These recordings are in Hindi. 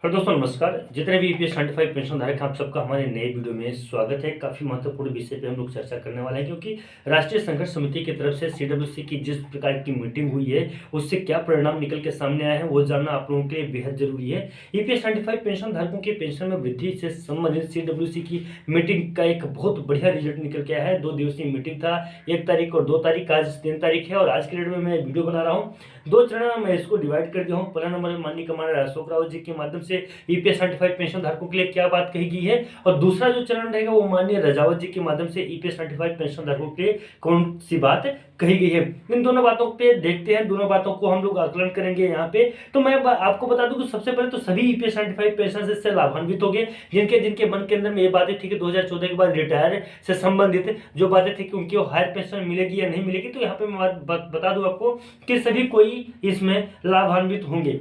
हेलो दोस्तों नमस्कार। जितने भी ईपीएस 95 पेंशन धारक हैं आप सबका हमारे नए वीडियो में स्वागत है। काफ़ी महत्वपूर्ण विषय पे हम लोग चर्चा करने वाले हैं क्योंकि राष्ट्रीय संघर्ष समिति की तरफ से सीडब्ल्यूसी की जिस प्रकार की मीटिंग हुई है उससे क्या परिणाम निकल के सामने आए हैं वो जानना आप लोगों के लिए बेहद जरूरी है। ईपीएस 95 पेंशन धारकों के पेंशन में वृद्धि से संबंधित सीडब्ल्यूसी की मीटिंग का एक बहुत बढ़िया रिजल्ट निकल के आया है। 2 दिवसीय मीटिंग था, 1 तारीख और 2 तारीख। आज 3 तारीख है और आज के डेट में मैं वीडियो बना रहा हूँ। 2 चरण में मैं इसको डिवाइड कर दिया हूँ। पहला नंबर माननीय कमांडर अशोक रावत जी के माध्यम से ईपीएस 95 पेंशन धारकों के लिए क्या बात कही गई है और दूसरा जो चरण रहेगा वो माननीय रजावत जी के माध्यम से ईपीएस 95 पेंशन धारकों के लिए कौन सी बात कही गई है। इन दोनों बातों पे देखते हैं, दोनों बातों को हम लोग आकलन करेंगे यहाँ पे। तो मैं आपको बता दूं कि सबसे पहले तो सभी ईपीएस 95 पेंशन से लाभान्वित हो गए जिनके जिनके मन के अंदर में ये बातें थी कि 2014 के बाद रिटायर से संबंधित जो बातें थी कि उनकी हायर पेंशन मिलेगी या नहीं मिलेगी। तो यहाँ पे मैं बता दूं आपको कि सभी कोई इसमें लाभान्वित होंगे।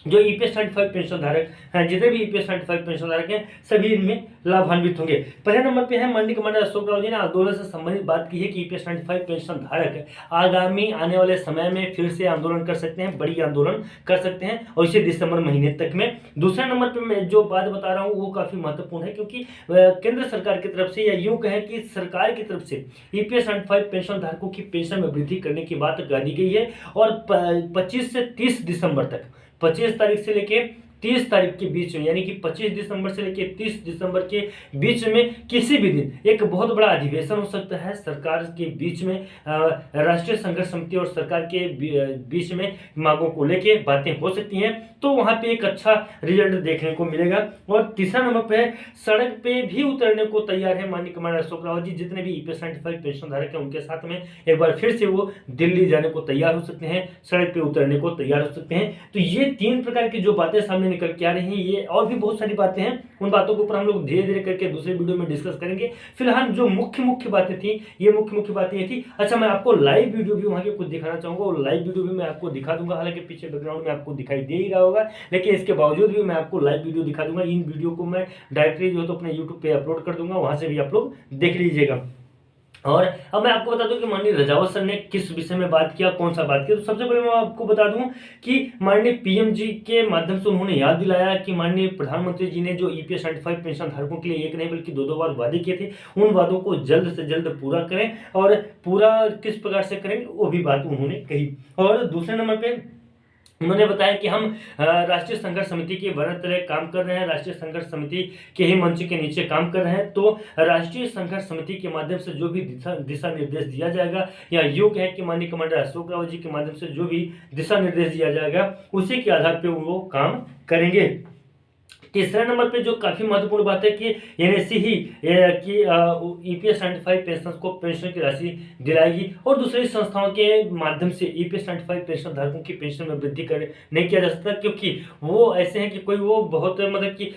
जो ईपीएस 95 पेंशन धारक हैं, जितने भी ईपीएस 95 पेंशन धारक हैं सभी इनमें लाभान्वित होंगे। पहले नंबर पे है माननीय कमांडर अशोक राव जी ने आंदोलन से संबंधित बात की है कि ईपीएस 95 पेंशन धारक आगामी आने वाले समय में फिर से आंदोलन कर सकते हैं, बड़ी आंदोलन कर सकते हैं और इसे दिसंबर महीने तक में। दूसरे नंबर पे मैं जो बात बता रहा हूँ वो काफी महत्वपूर्ण है क्योंकि केंद्र सरकार की तरफ से या यूं कहें कि सरकार की तरफ से ईपीएस 95 पेंशन धारकों की पेंशन में वृद्धि करने की बात कही गई है और 25 से 30 दिसंबर तक, 25 तारीख से लेके 30 तारीख के बीच में, यानी कि 25 दिसंबर से लेकर 30 दिसंबर के बीच में किसी भी दिन एक बहुत बड़ा अधिवेशन हो सकता है सरकार के बीच में। राष्ट्रीय संघर्ष समिति और सरकार के बीच में मांगों को लेके बातें हो सकती हैं, तो वहां पे एक अच्छा रिजल्ट देखने को मिलेगा। और तीसरा नंबर पे सड़क पे भी उतरने को तैयार है माननीय कमांडर अशोक रावत जी। जितने भी ईपीएस 95 पेंशन धारक हैं उनके साथ में एक बार फिर से वो दिल्ली जाने को तैयार हो सकते हैं, सड़क पे उतरने को तैयार हो सकते हैं। तो ये 3 प्रकार की जो बातें सामने निकल के आ रही हैं, ये और भी बहुत सारी बातें हैं, उन बातों के ऊपर हम लोग धीरे धीरे करके दूसरे वीडियो में डिस्कस करेंगे। फिलहाल जो मुख्य बातें थी ये मुख्य बातें ये थी। अच्छा, मैं आपको लाइव वीडियो भी वहां के कुछ दिखाना चाहूंगा और लाइव वीडियो भी मैं आपको दिखा दूंगा। हालांकि पीछे बैकग्राउंड में आपको दिखाई दे ही रहा होगा, लेकिन इसके बावजूद भी मैं आपको लाइव वीडियो दिखा दूंगा। इन वीडियो को मैं डायरेक्टली जो है तो अपने यूट्यूब पे अपलोड कर दूंगा, वहां से भी आप लोग देख लीजिएगा। और अब मैं आपको बता दूं कि माननीय रजावत सर ने किस विषय में बात किया, कौन सा बात किया। तो सबसे पहले मैं आपको बता दूं कि माननीय पीएम जी के माध्यम से उन्होंने याद दिलाया कि माननीय प्रधानमंत्री जी ने जो ईपीएस 95 पेंशन धारकों के लिए एक नहीं बल्कि 2 बार वादे किए थे, उन वादों को जल्द से जल्द पूरा करें और पूरा किस प्रकार से करेंगे वो भी बात उन्होंने कही। और दूसरे नंबर पे उन्होंने बताया कि हम राष्ट्रीय संघर्ष समिति के वर्ण तले काम कर रहे हैं, राष्ट्रीय संघर्ष समिति के ही मंच के नीचे काम कर रहे हैं। तो राष्ट्रीय संघर्ष समिति के माध्यम से जो भी दिशा निर्देश दिया जाएगा या योग है कि माननीय कमांडर अशोक रावत जी के माध्यम से जो भी दिशा निर्देश दिया जाएगा उसी के आधार पर वो काम करेंगे। तीसरे नंबर पे जो काफी महत्वपूर्ण बात है कि एनएससी ही कि ईपीएस 95 पेंशन को पेंशन की राशि दिलाएगी और दूसरी संस्थाओं के माध्यम से ईपीएस 95 पेंशन धारकों की पेंशन में वृद्धि नहीं किया जा सकता, क्योंकि वो ऐसे हैं कि कोई वो बहुत मतलब कि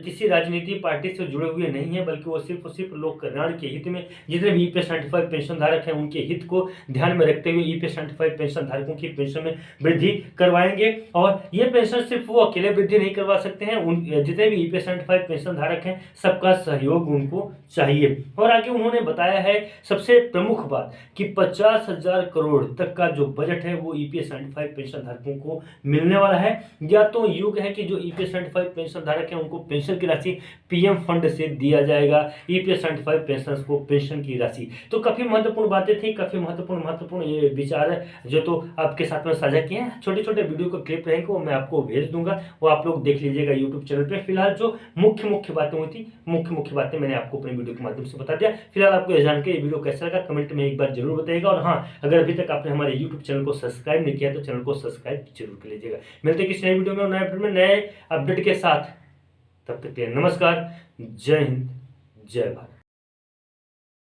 किसी राजनीति पार्टी से जुड़े हुए नहीं है, बल्कि वो सिर्फ और सिर्फ लोक कल्याण के हित में जितने भी ईपीएस 95 पेंशन धारक हैं उनके हित को ध्यान में रखते हुए ईपीएस 95 पेंशन धारकों की पेंशन में वृद्धि करवाएंगे। और ये पेंशन सिर्फ वो अकेले वृद्धि नहीं करवा सकते हैं, जितने भी ईपीएस 95 पेंशन धारक हैं सबका सहयोग उनको चाहिए। और आगे उन्होंने बताया है सबसे प्रमुख बात कि 50,000 करोड़ तक का जो बजट है वो ईपीएस 95 पेंशन धारकों को मिलने वाला है। या तो योग है कि जो ईपीएस 95 पेंशन धारक हैं उनको पेंशन की राशि पीएम फंड से दिया जाएगा, ईपीएस 95 पेंशन को पेंशन की राशि। तो काफी महत्वपूर्ण बातें थी, काफी महत्वपूर्ण ये विचार जो तो आपके साथ में साझा किए हैं। छोटे छोटे वीडियो का क्लिप रहेंगे वो मैं आपको भेज दूंगा, वो आप लोग देख लीजिएगा यूट्यूब चैनल पे। फिलहाल जो मुख्य बातें हुई थी, मुख्य बातें मैंने आपको अपने वीडियो के माध्यम से बता दिया। फिलहाल आपको यह जान के ये वीडियो कैसा लगा कमेंट में एक बार जरूर बताइएगा। और हाँ, अगर अभी तक आपने हमारे यूट्यूब चैनल को सब्सक्राइब नहीं किया तो चैनल को सब्सक्राइब जरूर कर लीजिएगा। मिलते हैं किसी नए वीडियो में नए अपडेट के साथ। तब तक के लिए नमस्कार, जय हिंद, जय भारत।